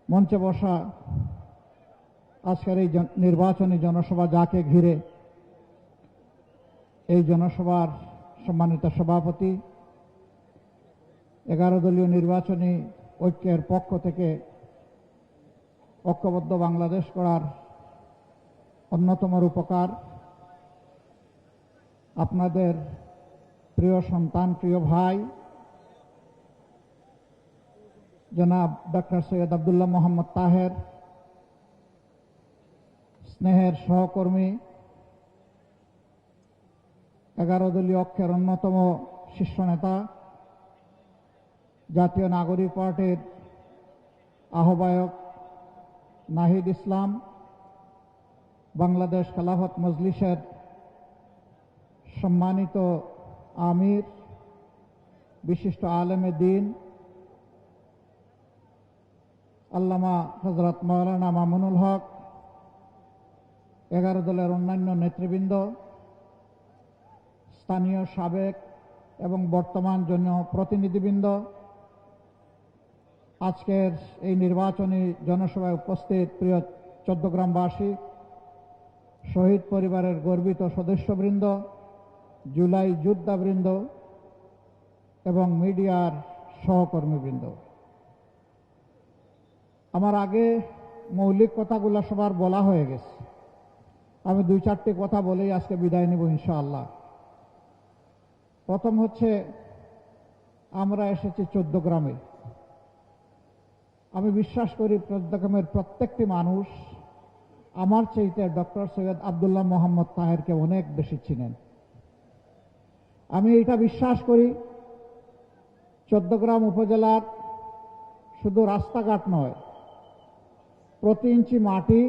মঞ্চে বসা আজকের এই নির্বাচনী জনসভা যাকে ঘিরে এই জনসভার সম্মানিত সভাপতি 11 দলীয় নির্বাচনী ঐক্যের পক্ষ থেকে ঐক্যবদ্ধ বাংলাদেশ করার অন্যতম রূপকার আপনাদের প্রিয় সন্তান, প্রিয় ভাই জনাব ডক্টর সৈয়দ আব্দুল্লাহ মোহাম্মদ তাহের, স্নেহের সহকর্মী, 11 দলীয় ঐক্যের অন্যতম শীর্ষ নেতা, জাতীয় নাগরিক পার্টির আহ্বায়ক নাহিদ ইসলাম, বাংলাদেশ খেলাফত মজলিসের সম্মানিত আমির, বিশিষ্ট আলেমে দ্বীন আল্লামা হযরত মাওলানা মামুনুল হক, 11 দলের অন্যান্য নেতৃবৃন্দ, স্থানীয় সাবেক এবং বর্তমান জনপ্রতিনিধিবৃন্দ, আজকের এই নির্বাচনী জনসভায় উপস্থিত প্রিয় চট্টগ্রামবাসী, শহীদ পরিবারের গর্বিত সদস্যবৃন্দ, জুলাই যোদ্ধাবৃন্দ এবং মিডিয়ার সহকর্মীবৃন্দ, আমার আগে মৌলিক কথাগুলো সবার বলা হয়ে গেছে। আমি 2-4টি কথা বলেই আজকে বিদায় নেব ইনশাআল্লাহ। প্রথম হচ্ছে, আমরা এসেছি চট্টগ্রামে। আমি বিশ্বাস করি চট্টগ্রামের প্রত্যেকটি মানুষ আমার চাইতে ডক্টর সৈয়দ আব্দুল্লাহ মোহাম্মদ তাহেরকে অনেক বেশি চিনেন। আমি এটা বিশ্বাস করি চট্টগ্রাম উপজেলার শুধু রাস্তাঘাট নয়, প্রতি ইঞ্চি মাটি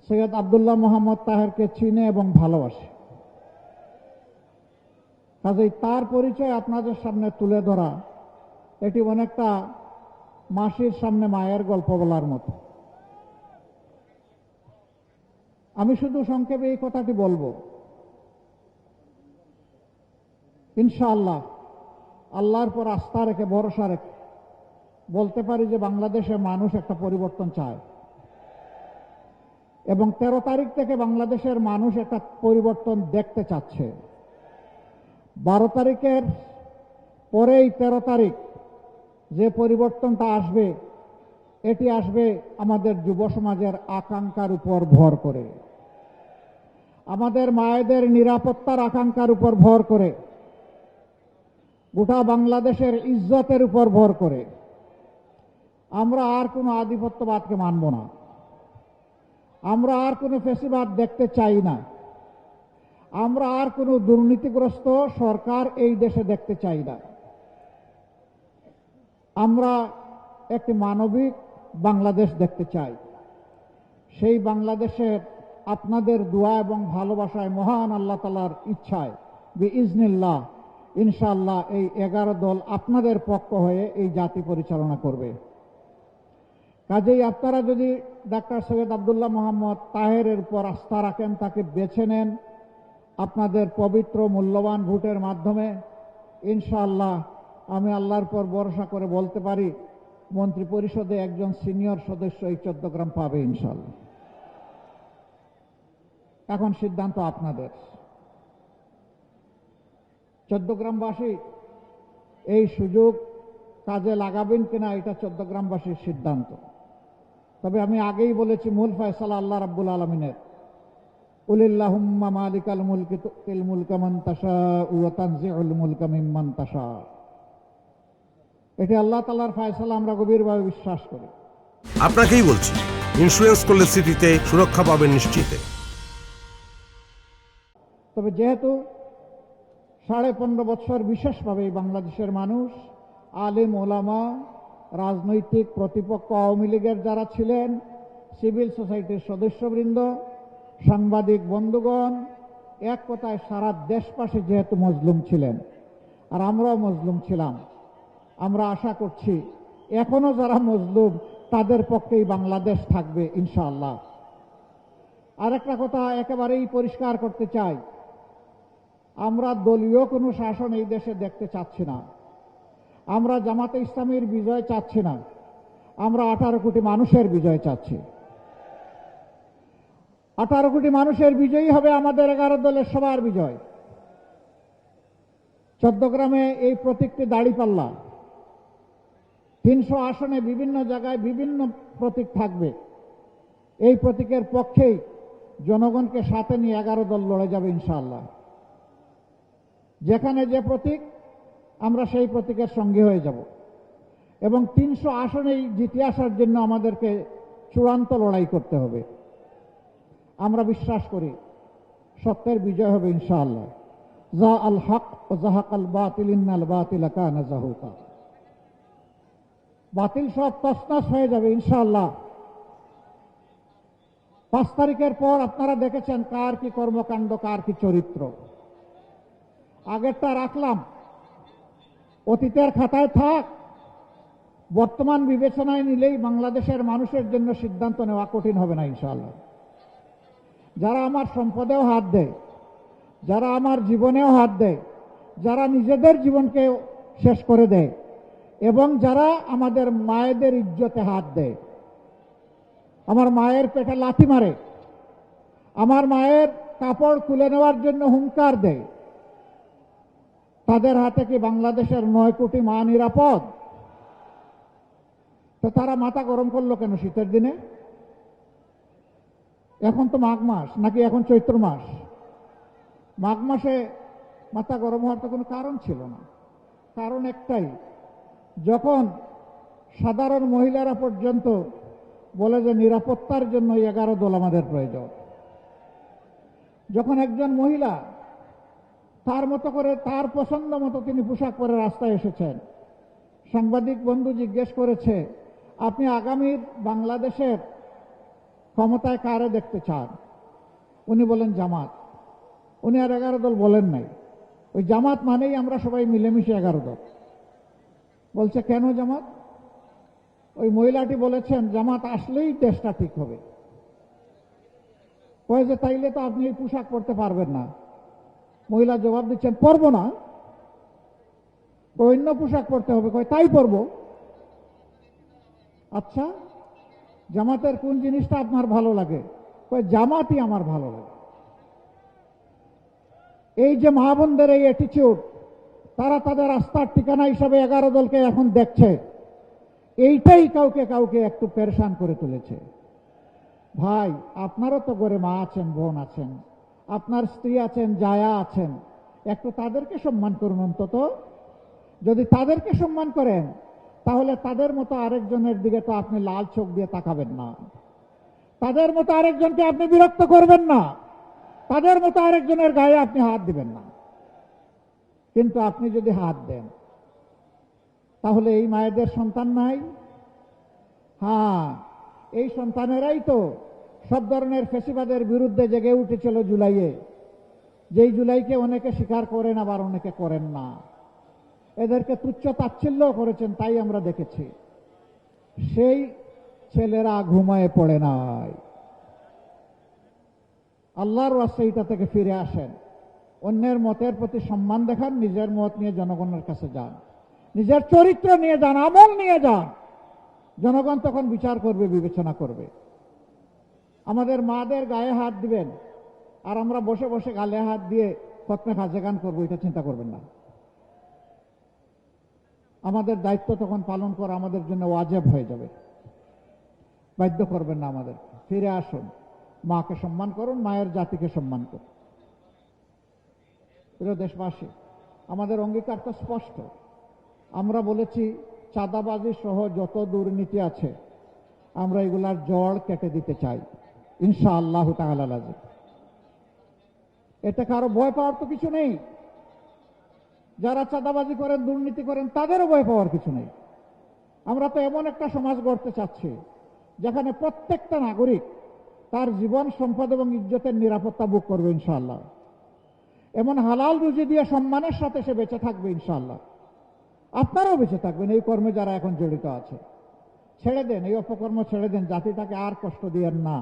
সৈয়দ আব্দুল্লাহ মোহাম্মদ তাহেরকে চিনে এবং ভালোবাসে। কাজেই তার পরিচয় আপনাদের সামনে তুলে ধরা এটি অনেকটা মাসির সামনে মায়ের গল্প বলার মতো। আমি শুধু সংক্ষেপে এই কথাটি বলবো, ইনশাআল্লাহ আল্লাহর পর আস্থা রেখে, ভরসা রেখে বলতে পারি যে বাংলাদেশের মানুষ একটা পরিবর্তন চায় এবং 13 তারিখ থেকে বাংলাদেশের মানুষ একটা পরিবর্তন দেখতে চাচ্ছে। 12 তারিখের পরেই 13 তারিখ যে পরিবর্তনটা আসবে, এটি আসবে আমাদের যুব সমাজের আকাঙ্ক্ষার উপর ভর করে, আমাদের মায়েদের নিরাপত্তার আকাঙ্ক্ষার উপর ভর করে, গোটা বাংলাদেশের ইজ্জতের উপর ভর করে। আমরা আর কোনো আধিপত্যবাদকে মানব না, আমরা আর কোনো ফ্যাসিবাদ দেখতে চাই না, আমরা আর কোনো দুর্নীতিগ্রস্ত সরকার এই দেশে দেখতে চাই না। আমরা একটি মানবিক বাংলাদেশ দেখতে চাই। সেই বাংলাদেশের আপনাদের দোয়া এবং ভালোবাসায়, মহান আল্লাহ তাআলার ইচ্ছায় বিইজনিল্লাহ ইনশাআল্লাহ এই 11 দল আপনাদের পক্ষ হয়ে এই জাতি পরিচালনা করবে। কাজেই আপনারা যদি ডাক্তার সৈয়দ আব্দুল্লাহ মোহাম্মদ তাহেরের উপর আস্থা রাখেন, তাকে বেছে নেন আপনাদের পবিত্র মূল্যবান ভোটের মাধ্যমে, ইনশাআল্লাহ আমি আল্লাহর পর ভরসা করে বলতে পারি মন্ত্রী পরিষদে একজন সিনিয়র সদস্য এই চট্টগ্রাম পাবে ইনশাআল্লাহ। এখন সিদ্ধান্ত আপনাদের। চট্টগ্রামবাসী এই সুযোগ কাজে লাগাবেন কিনা এটা চট্টগ্রামবাসীর সিদ্ধান্ত। তবে আমি আগেই বলেছি, মূল ফয়সালা আল্লাহ রাব্বুল আলামিনের। কুলিল্লাহুম্মা মালিকাল মুলকি তুতিল মুলকা মান তাশাউ ওয়া তানজিউল মুলকা মিম্মান তাশা। এটি আল্লাহ তাআলার ফয়সালা, আমরা গভীরভাবে বিশ্বাস করি। আপনাকেই বলছি, ইন্স্যুরেন্স করলে সিটিতে সুরক্ষা পাবেন নিশ্চিত। তবে যেহেতু 15.5 বছর বিশেষভাবে বাংলাদেশের মানুষ, আলেম ওলামা, রাজনৈতিক প্রতিপক্ষ আওয়ামী লীগের যারা ছিলেন, সিভিল সোসাইটির সদস্যবৃন্দ, সাংবাদিক বন্ধুগণ, এক কথায় সারা দেশবাসী যেহেতু মজলুম ছিলেন, আর আমরাও মজলুম ছিলাম, আমরা আশা করছি এখনো যারা মজলুম তাদের পক্ষেই বাংলাদেশ থাকবে ইনশাআল্লাহ। আরেকটা কথা একেবারেই পরিষ্কার করতে চাই, আমরা দলীয় কোনো শাসন এই দেশে দেখতে চাচ্ছি না। আমরা জামাতে ইসলামীর বিজয় চাচ্ছি না। আমরা 18 কোটি মানুষের বিজয় চাচ্ছি। 18 কোটি মানুষের বিজয়ী হবে আমাদের 11 দলের সবার বিজয়। চট্টগ্রামে এই প্রতীকটি দাঁড়িপাল্লা। 300 আসনে বিভিন্ন জায়গায় বিভিন্ন প্রতীক থাকবে। এই প্রতীকের পক্ষেই জনগণকে সাথে নিয়ে 11 দল লড়ে যাবে ইনশাআল্লাহ। যেখানে যে প্রতীক, আমরা সেই প্রতীকের সঙ্গী হয়ে যাব এবং 300 আসনেই জিতে আসার জন্য আমাদেরকে চূড়ান্ত লড়াই করতে হবে। আমরা বিশ্বাস করি সত্যের বিজয় হবে ইনশাআল্লাহ। যা আল হক ও জাহাক আল বাতিল ইন্নাল বাতিলা কানা যাহুকা। বাতিল সব তছনছ হয়ে যাবে ইনশাআল্লাহ। 5 তারিখের পর আপনারা দেখেছেন কার কি কর্মকাণ্ড, কার কি চরিত্র। আগেরটা রাখলাম, অতীতের খাতায় থাক। বর্তমান বিবেচনায় নিলেই বাংলাদেশের মানুষের জন্য সিদ্ধান্ত নেওয়া কঠিন হবে না ইনশাআল্লাহ। যারা আমার সম্পদেও হাত দেয়, যারা আমার জীবনেও হাত দেয়, যারা নিজেদের জীবনকে শেষ করে দেয় এবং যারা আমাদের মায়েদের ইজ্জতে হাত দেয়, আমার মায়ের পেটে লাথি মারে, আমার মায়ের কাপড় খুলে নেওয়ার জন্য হুঙ্কার দেয়, তাদের হাতে কি বাংলাদেশের 9 কোটি মা নিরাপদ? তো তারা মাথা গরম করলো কেন শীতের দিনে? এখন তো মাঘ মাস, নাকি এখন চৈত্র মাস? মাঘ মাসে মাথা গরম হওয়ার তো কোনো কারণ ছিল না। কারণ একটাই, যখন সাধারণ মহিলারা পর্যন্ত বলে যে নিরাপত্তার জন্য 11 দল আমাদের প্রয়োজন, যখন একজন মহিলা তার মতো করে তার পছন্দ মতো তিনি পোশাক পরে রাস্তায় এসেছেন, সাংবাদিক বন্ধু জিজ্ঞেস করেছে, আপনি আগামীর বাংলাদেশের ক্ষমতায় কারে দেখতে চান? উনি বলেন জামাত। উনি আর 11 দল বলেন নাই, ওই জামাত মানেই আমরা সবাই মিলেমিশে 11 দল। বলছে কেন জামাত? ওই মহিলাটি বলেছেন জামাত আসলেই দেশটা ঠিক হবে। কয়ে যে তাইলে তো আপনি এই পোশাক পরতে পারবেন না। মহিলা জবাব দিচ্ছেন পরবো না, অন্য পোশাক পরতে হবে। কয় তাই পরবো। আচ্ছা, জামাতের কোন জিনিসটা আপনার ভালো লাগে? কয় জামাতই আমার ভালো লাগে। এই যে মা বোনদের এই অ্যাটিচিউড, তারা তাদের আস্থার ঠিকানা হিসাবে 11 দলকে এখন দেখছে, এইটাই কাউকে কাউকে একটু পেরেশান করে তুলেছে। ভাই, আপনারও তো ঘরে মা আছেন, বোন আছেন, আপনার স্ত্রী আছেন, জায়া আছেন, একটু তাদেরকে সম্মান করুন অন্তত। যদি তাদেরকে সম্মান করেন তাহলে তাদের মতো আরেকজনের দিকে তো আপনি লাল চোখ দিয়ে তাকাবেন না, তাদের মতো আরেকজনকে আপনি বিরক্ত করবেন না, তাদের মতো আরেকজনের গায়ে আপনি হাত দিবেন না। কিন্তু আপনি যদি হাত দেন তাহলে এই মায়েদের সন্তান নাই? হ্যাঁ, এই সন্তানেরাই তো সব ধরনের ফ্যাসিবাদের বিরুদ্ধে জেগে উঠেছিল জুলাইয়ে, যেই জুলাইকে অনেকে স্বীকার করেন আবার অনেকে করেন না। এদেরকে তুচ্ছ তাচ্ছিল্য করেছেন, তাই আমরা দেখেছি। সেই ছেলেরা ঘুমায় পড়ে নাই। আল্লাহর ওয়াস্তে এটা থেকে ফিরে আসেন, অন্যের মতের প্রতি সম্মান দেখান, নিজের মত নিয়ে জনগণের কাছে যান, নিজের চরিত্র নিয়ে যান, আমল নিয়ে যান। জনগণ তখন বিচার করবে, বিবেচনা করবে। আমাদের মাদের গায়ে হাত দিবেন আর আমরা বসে বসে গালে হাত দিয়ে খতমে খাজেগান করবো, এটা চিন্তা করবেন না। আমাদের দায়িত্ব তখন পালন করা আমাদের জন্য ওয়াজিব হয়ে যাবে। বাধ্য করবেন না আমাদের। ফিরে আসুন, মাকে সম্মান করুন, মায়ের জাতিকে সম্মান করুন। প্রিয় দেশবাসী, আমাদের অঙ্গীকার তো স্পষ্ট। আমরা বলেছি চাঁদাবাজি সহ যত দুর্নীতি আছে আমরা এগুলার জড় কেটে দিতে চাই ইনশাআল্লাহ তাআলা। এতে কারো ভয় পাওয়ার তো কিছু নেই। যারা চাঁদাবাজি করেন, দুর্নীতি করেন, তাদেরও ভয় পাওয়ার কিছু নেই। আমরা তো এমন একটা সমাজ গড়তে চাচ্ছি যেখানে প্রত্যেকটা নাগরিক তার জীবন, সম্পদ এবং ইজ্জতের নিরাপত্তা ভোগ করবে ইনশাআল্লাহ। এমন হালাল রুজি দিয়ে সম্মানের সাথে সে বেঁচে থাকবে ইনশাআল্লাহ। আপনারাও বেঁচে থাকবেন এই কর্মে যারা এখন জড়িত আছে। ছেড়ে দেন, এই অপকর্ম ছেড়ে দেন, জাতিটাকে আর কষ্ট দিয়েন না।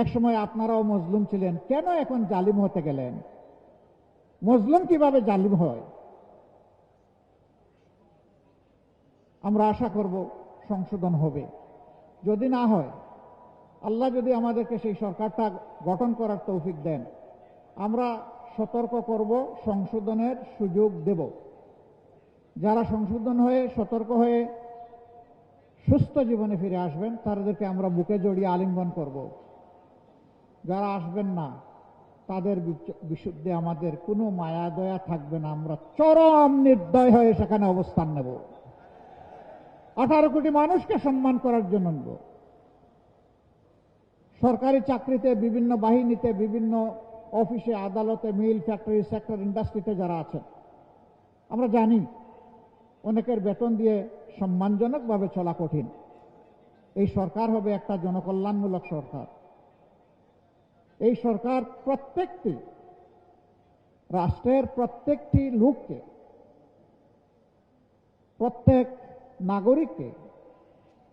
এক সময় আপনারাও মজলুম ছিলেন, কেন এখন জালিম হতে গেলেন? মজলুম কিভাবে জালিম হয়? আমরা আশা করব সংশোধন হবে। যদি না হয়, আল্লাহ যদি আমাদেরকে সেই সরকারটা গঠন করার তৌফিক দেন, আমরা সতর্ক করব, সংশোধনের সুযোগ দেব। যারা সংশোধন হয়ে সতর্ক হয়ে সুস্থ জীবনে ফিরে আসবেন তাদেরকে আমরা বুকে জড়িয়ে আলিঙ্গন করব। যারা আসবেন না তাদের বিশুদ্ধে আমাদের কোনো মায়া দয়া থাকবে না, আমরা চরম নির্দয় হয়ে সেখানে অবস্থান নেব। 18 কোটি মানুষকে সম্মান করার জন্য নেব। সরকারি চাকরিতে, বিভিন্ন বাহিনীতে, বিভিন্ন অফিসে, আদালতে, মিল, ফ্যাক্টরি, সেক্টর, ইন্ডাস্ট্রিতে যারা আছেন, আমরা জানি অনেকের বেতন দিয়ে সম্মানজনকভাবে চলা কঠিন। এই সরকার হবে একটা জনকল্যাণমূলক সরকার। এই সরকার প্রত্যেকটি রাষ্ট্রের প্রত্যেকটি লোককে, প্রত্যেক নাগরিককে,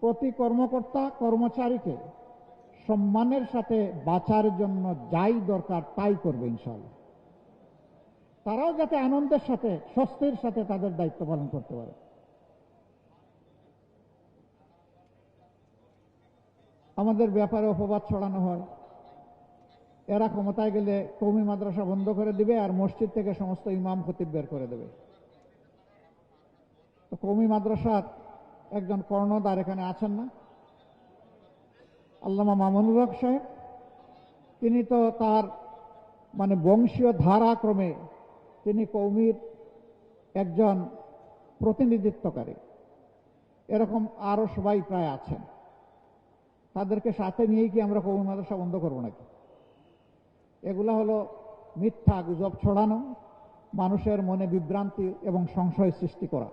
প্রতি কর্মকর্তা কর্মচারীকে সম্মানের সাথে বাঁচার জন্য যাই দরকার তাই করবে ইনশাআল্লাহ। তারাও যাতে আনন্দের সাথে, স্বস্তির সাথে তাদের দায়িত্ব পালন করতে পারে। আমাদের ব্যাপারে অপবাদ ছড়ানো হয়, এরা ক্ষমতায় গেলে কওমি মাদ্রাসা বন্ধ করে দিবে আর মসজিদ থেকে সমস্ত ইমাম খতিব বের করে দেবে। তো কওমি মাদ্রাসার একজন কর্ণধার এখানে আছেন না, আল্লামা মামুনুর হক সাহেব, তিনি তো তার বংশীয় ধারাক্রমে তিনি কওমির একজন প্রতিনিধিত্বকারী। এরকম আরো সবাই প্রায় আছেন। তাদেরকে সাথে নিয়েই কি আমরা কওমি মাদ্রাসা বন্ধ করবো নাকি? এগুলা হলো মিথ্যা গুজব ছড়ানো, মানুষের মনে বিভ্রান্তি এবং সংশয় সৃষ্টি করা।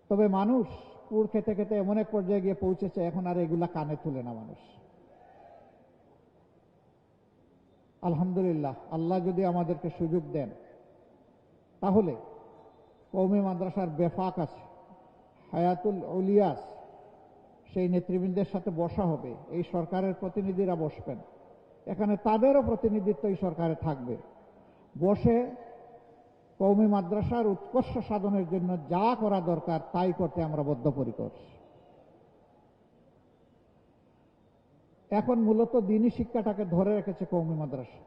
তবে মানুষ পুর খেতে খেতে এমন এক পর্যায়ে গিয়ে পৌঁছেছে, এখন আর এগুলা কানে তুলে না মানুষ। আলহামদুলিল্লাহ, আল্লাহ যদি আমাদেরকে সুযোগ দেন তাহলে কওমি মাদ্রাসার বেফাক আছে, হায়াতুল উলিয়াস, সেই নেতৃবৃন্দের সাথে বসা হবে। এই সরকারের প্রতিনিধিরা বসবেন, এখানে তাদেরও প্রতিনিধিত্ব এই সরকারে থাকবে। বসে কওমি মাদ্রাসার উৎকর্ষ সাধনের জন্য যা করা দরকার তাই করতে আমরা বদ্ধপরিকর। এখন মূলত দ্বীনি শিক্ষাটাকে ধরে রেখেছে কওমি মাদ্রাসা।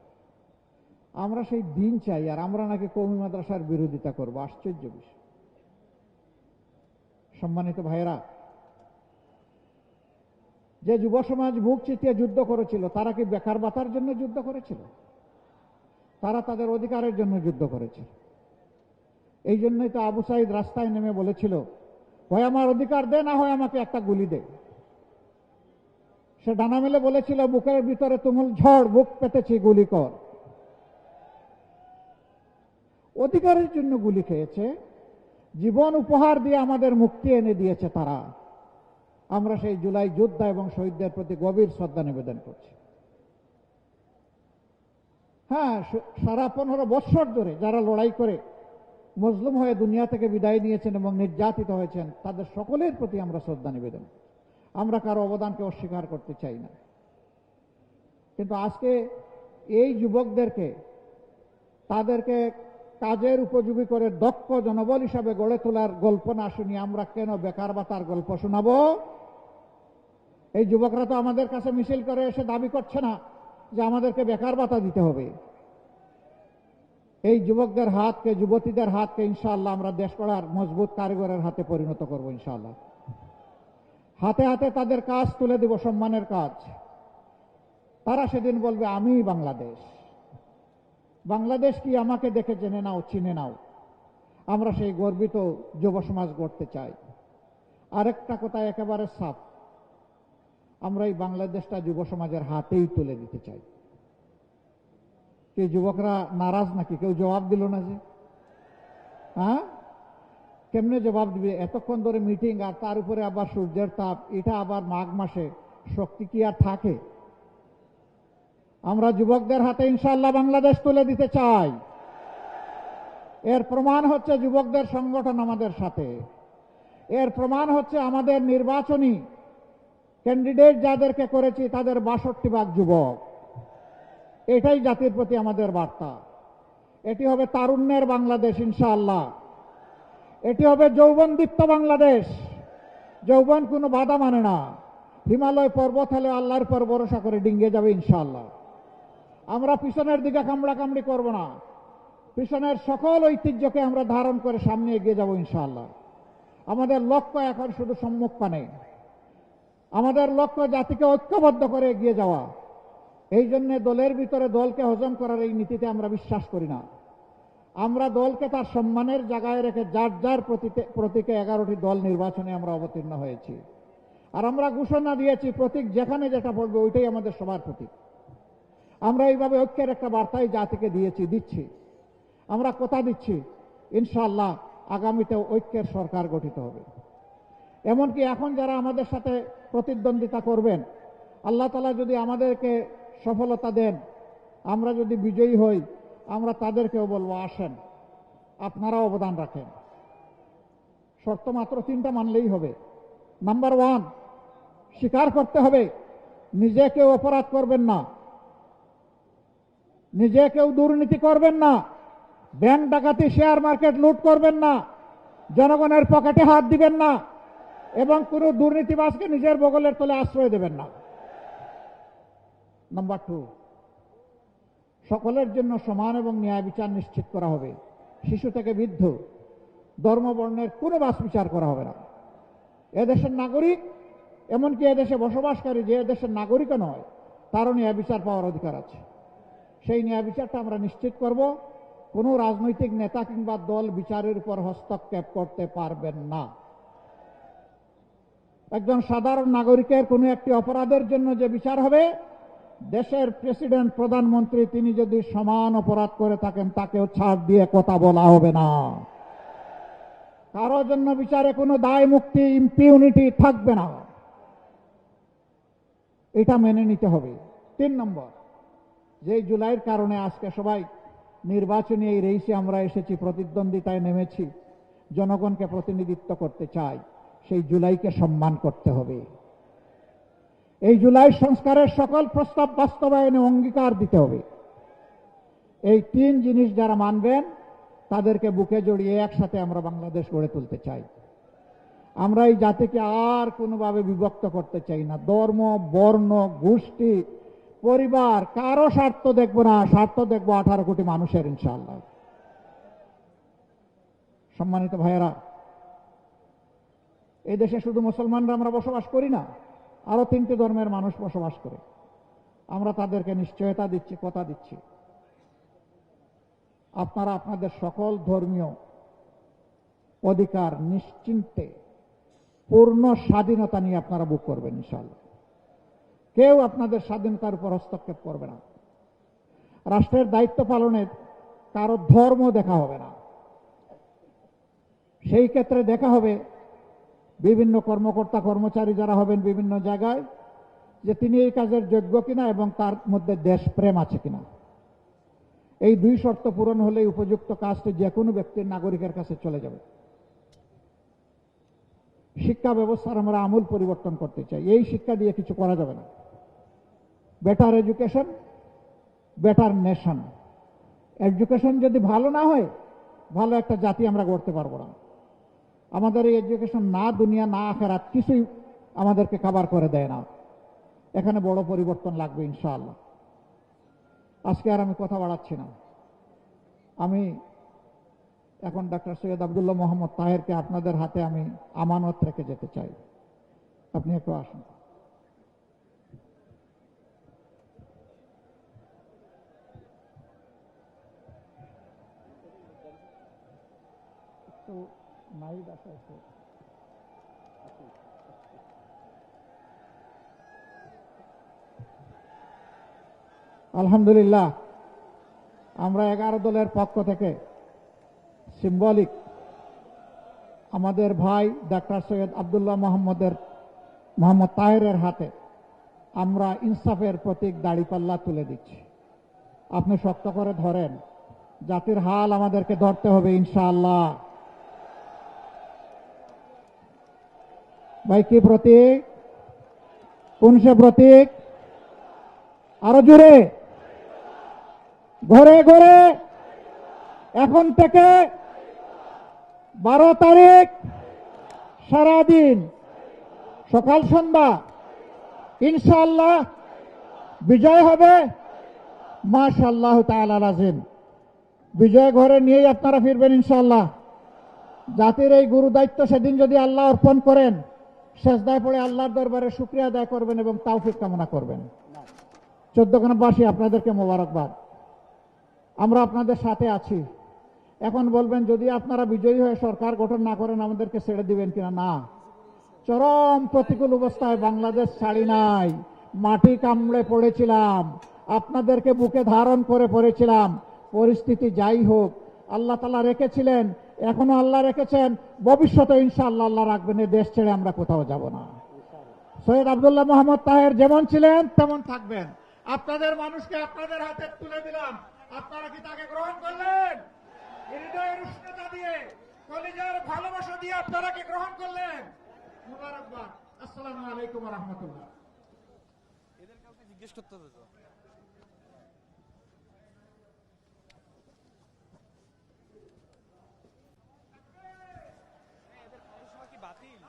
আমরা সেই দিন চাই, আর আমরা নাকি কওমি মাদ্রাসার বিরোধিতা করব। আশ্চর্য বিষয়। সম্মানিত ভাইয়েরা, যে যুব সমাজ বুক চিতিয়ে যুদ্ধ করেছিল, তারা কি বেকার ভাতার জন্য যুদ্ধ করেছিল? তারা তাদের অধিকারের জন্য যুদ্ধ করেছিল। এই জন্যই তো আবু সাইদ রাস্তায় নেমে বলেছিল, হয় আমার অধিকার দে, না হয় আমাকে একটা গুলি দে। সে ডানা মেলে বলেছিল, বুকের ভিতরে তুমুল ঝড়, বুক পেতেছি, গুলি কর। অধিকারের জন্য গুলি খেয়েছে, জীবন উপহার দিয়ে আমাদের মুক্তি এনে দিয়েছে তারা। আমরা সেই জুলাই যোদ্ধা এবং শহীদদের প্রতি গভীর শ্রদ্ধা নিবেদন করছি। হ্যাঁ, সারা 15 বছর ধরে যারা লড়াই করে মজলুম হয়ে দুনিয়া থেকে বিদায় নিয়েছেন এবং নির্যাতিত হয়েছেন, তাদের সকলের প্রতি আমরা শ্রদ্ধা নিবেদন। আমরা কারো অবদানকে অস্বীকার করতে চাই না। কিন্তু আজকে এই যুবকদেরকে, তাদেরকে কাজের উপযোগী করে দক্ষ জনবল হিসাবে গড়ে তোলার গল্প না শুনি আমরা কেন বেকার ভাতার গল্প শোনাবো? এই যুবকরা তো আমাদের কাছে মিছিল করে এসে দাবি করছে না যে আমাদেরকে বেকার ভাতা দিতে হবে। এই যুবকদের হাতকে, যুবতীদের হাতকে ইনশাআল্লাহ আমরা দেশ গড়ার মজবুত কারিগরের হাতে পরিণত করব ইনশাআল্লাহ। হাতে হাতে তাদের কাজ তুলে দেব, সম্মানের কাজ। তারা সেদিন বলবে, আমি বাংলাদেশ। বাংলাদেশ কি আমাকে দেখে জেনে নাও, চিনে নাও। আমরা সেই গর্বিত যুব সমাজ গড়তে চাই। আরেকটা কথা একেবারে সাফ, আমরা এই বাংলাদেশটা যুব সমাজের হাতেই তুলে দিতে চাই। কি যুবকরা নারাজ নাকি? কেউ জবাব দিল না যে? হ্যাঁ, কেমনে জবাব দিবে? এতক্ষণ ধরে মিটিং, আর তার উপরে আবার সূর্যের তাপ, এটা আবার মাঘ মাসে, শক্তি কি আর থাকে? আমরা যুবকদের হাতে ইনশাআল্লাহ বাংলাদেশ তুলে দিতে চাই। এর প্রমাণ হচ্ছে যুবকদের সংগঠন আমাদের সাথে। এর প্রমাণ হচ্ছে আমাদের নির্বাচনী ক্যান্ডিডেট যাদেরকে করেছি তাদের 62% যুবক। এটাই জাতির প্রতি আমাদের বার্তা। এটি হবে তারুণ্যের বাংলাদেশ ইনশাআল্লাহ। এটি হবে যৌবনদীপ্ত বাংলাদেশ, যৌবন কোনো বাধা মানে না। হিমালয় পর্বত হলে আল্লাহর পর ভরসা করে ডিঙ্গে যাবে ইনশাআল্লাহ। আমরা পিছনের দিকে কামড়াকামড়ি করব না, পিছনের সকল ঐতিহ্যকে আমরা ধারণ করে সামনে এগিয়ে যাব ইনশাআল্লাহ। আমাদের লক্ষ্য এখন শুধু সম্মুখপানে, আমাদের লক্ষ্য জাতিকে ঐক্যবদ্ধ করে এগিয়ে যাওয়া। এই জন্য দলের ভিতরে দলকে হজম করার এই নীতিতে আমরা বিশ্বাস করি না। আমরা দলকে তার সম্মানের জায়গায় রেখে যার যার প্রতীকে 11টি দল নির্বাচনে আমরা অবতীর্ণ হয়েছি। আর আমরা ঘোষণা দিয়েছি প্রতীক যেখানে যেটা পড়বে ওইটাই আমাদের সবার প্রতীক। আমরা এইভাবে ঐক্যের একটা বার্তাই জাতিকে দিচ্ছি। আমরা কথা দিচ্ছি ইনশাআল্লাহ আগামীতে ঐক্যের সরকার গঠিত হবে। এমনকি এখন যারা আমাদের সাথে প্রতিদ্বন্দ্বিতা করবেন, আল্লাহ তাআলা যদি আমাদেরকে সফলতা দেন, আমরা যদি বিজয়ী হই, আমরা তাদেরকেও বলবো আসেন, আপনারা অবদান রাখেন। শর্ত মাত্র 3টা মানলেই হবে। নাম্বার 1, স্বীকার করতে হবে নিজে কেউ অপরাধ করবেন না, নিজে কেউ দুর্নীতি করবেন না, ব্যাংক ডাকাতি, শেয়ার মার্কেট লুট করবেন না, জনগণের পকেটে হাত দিবেন না এবং কোনো দুর্নীতিবাজকে নিজের বগলের তলে আশ্রয় দেবেন না। নাম্বার 2, সকলের জন্য সমান এবং ন্যায় বিচার নিশ্চিত করা হবে। শিশু থেকে বৃদ্ধ, ধর্ম বর্ণের কোনো বাছ বিচার করা হবে না। এদেশের নাগরিক, এমনকি এদেশে বসবাসকারী যে এদেশের নাগরিকও নয়, তারও ন্যায় বিচার পাওয়ার অধিকার আছে। সেই ন্যায় বিচারটা আমরা নিশ্চিত করব। কোনো রাজনৈতিক নেতা কিংবা দল বিচারের উপর হস্তক্ষেপ করতে পারবেন না। একজন সাধারণ নাগরিকের কোনো একটি অপরাধের জন্য যে বিচার হবে, দেশের প্রেসিডেন্ট, প্রধানমন্ত্রী তিনি যদি সমান অপরাধ করে থাকেন তাকেও ছাড় দিয়ে কথা বলা হবে না। কারো জন্য বিচারে কোনো দায় মুক্তি, ইম্পিউনিটি থাকবে না। এটা মেনে নিতে হবে। 3 নম্বর, যে জুলাইয়ের কারণে আজকে সবাই নির্বাচনী এই রেইসে আমরা এসেছি, প্রতিদ্বন্দ্বিতায় নেমেছি, জনগণকে প্রতিনিধিত্ব করতে চাই, সেই জুলাইকে সম্মান করতে হবে। এই জুলাই সংস্কারের সকল প্রস্তাব বাস্তবায়নে অঙ্গীকার দিতে হবে। এই 3 জিনিস যারা মানবেন তাদেরকে বুকে জড়িয়ে একসাথে আমরা বাংলাদেশ গড়ে তুলতে চাই। আমরা এই জাতিকে আর কোনোভাবে বিভক্ত করতে চাই না। ধর্ম, বর্ণ, গোষ্ঠী, পরিবার, কারো স্বার্থ দেখব না, স্বার্থ দেখব 18 কোটি মানুষের ইনশাআল্লাহ। সম্মানিত ভাইয়েরা, এই দেশে শুধু মুসলমানরা আমরা বসবাস করি না, আরো 3টি ধর্মের মানুষ বসবাস করে। আমরা তাদেরকে নিশ্চয়তা দিচ্ছি, কথা দিচ্ছি, আপনারা আপনাদের সকল ধর্মীয় অধিকার নিশ্চিন্তে পূর্ণ স্বাধীনতা নিয়ে আপনারা ভোগ করবেন ইনশাআল্লাহ। কেউ আপনাদের স্বাধীনতার উপর হস্তক্ষেপ করবে না। রাষ্ট্রের দায়িত্ব পালনের কারো ধর্ম দেখা হবে না। সেই ক্ষেত্রে দেখা হবে বিভিন্ন কর্মকর্তা কর্মচারী যারা হবেন বিভিন্ন জায়গায়, যে তিনি এই কাজের যোগ্য কিনা এবং তার মধ্যে দেশপ্রেম আছে কিনা। এই 2 শর্ত পূরণ হলেই উপযুক্ত কাজটি যে কোনো ব্যক্তির, নাগরিকের কাছে চলে যাবে। শিক্ষা ব্যবস্থার আমরা আমূল পরিবর্তন করতে চাই। এই শিক্ষা দিয়ে কিছু করা যাবে না। Better education, better nation. Education যদি ভালো না হয়, ভালো একটা জাতি আমরা গড়তে পারবো না। আমাদের এই এডুকেশন না দুনিয়া না আখিরাত কিছুই আমাদেরকে কভার করে দেয় না। এখানে বড় পরিবর্তন লাগবে ইনশাআল্লাহ। আজকে আর আমি কথা বাড়াচ্ছি না। আমি এখন ডক্টর সৈয়দ আব্দুল্লাহ মোহাম্মদ তাহেরকে আপনাদের হাতে আমি আমানত রেখে যেতে চাই। আপনি একটু আসুন। একটু নাইড আসে। আলহামদুলিল্লাহ, আমরা 11 দলের পক্ষ থেকে সিম্বলিক আমাদের ভাই ডক্টর সৈয়দ আব্দুল্লাহ মোহাম্মদ তাহেরের হাতে আমরা ইনসাফের প্রতীক দাড়িপাল্লা তুলে দিচ্ছি। আপনি শক্ত করে ধরেন, জাতির হাল আমাদেরকে ধরতে হবে ইনশাআল্লাহ। ভাই কি প্রতীক? কোন সে প্রতীক? আরো জোরে, ঘরে ঘরে এখন থেকে 12 তারিখ সারাদিন সকাল সন্ধ্যা ইনশাআল্লাহ বিজয় হবে। মাশাআল্লাহ তাআলা আজিম। বিজয় ঘরে নিয়েই আপনারা ফিরবেন ইনশাআল্লাহ। জাতির এই গুরু দায়িত্ব সেদিন যদি আল্লাহ অর্পণ করেন, সেজদায় পড়ে আল্লাহর দরবারে শুকরিয়া আদায় করবেন এবং তাওফিক কামনা করবেন। 14 আপনাদেরকে মোবারকবাদ। আমরা আপনাদের সাথে আছি। এখন বলবেন যদি আপনারা বিজয়ী হয়ে সরকার গঠন না করেন আমাদেরকে ছেড়ে দিবেন কিনা? না, চরম প্রতিকূল অবস্থায় বাংলাদেশ ছাড়ি নাই, মাটি কামড়ে পড়েছিলাম, আপনাদেরকে বুকে ধারণ করে পড়েছিলাম। পরিস্থিতি যাই হোক আল্লাহ তাআলা রেখেছিলেন, এখনো আল্লাহ রেখেছেন, ভবিষ্যতে ইনশাআল্লাহ আল্লাহ রাখবেন। এই দেশ ছেড়ে আমরা কোথাও যাব না। সৈয়দ আব্দুল্লাহ মোহাম্মদ তাহের যেমন ছিলেন তেমন থাকবেন। আপনাদের মানুষকে আপনাদের হাতে তুলে দিলাম, আপনারা কি তাকে গ্রহণ করলেন? হৃদয়ের উষ্ণতা দিয়ে, কলিজার ভালোবাসা দিয়ে আপনারা কি গ্রহণ করলেন? মুবারকবাদ। আসসালামু আলাইকুম ওয়া রাহমাতুল্লাহ। এদের কাউকে জিজ্ঞেস করতে হবে তো। এদের পৌরসভা কি বাতিল?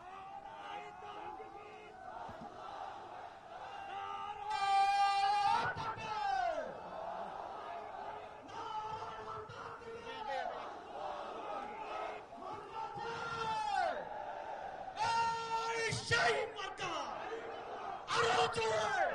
সেই মার্কা আরো জোরে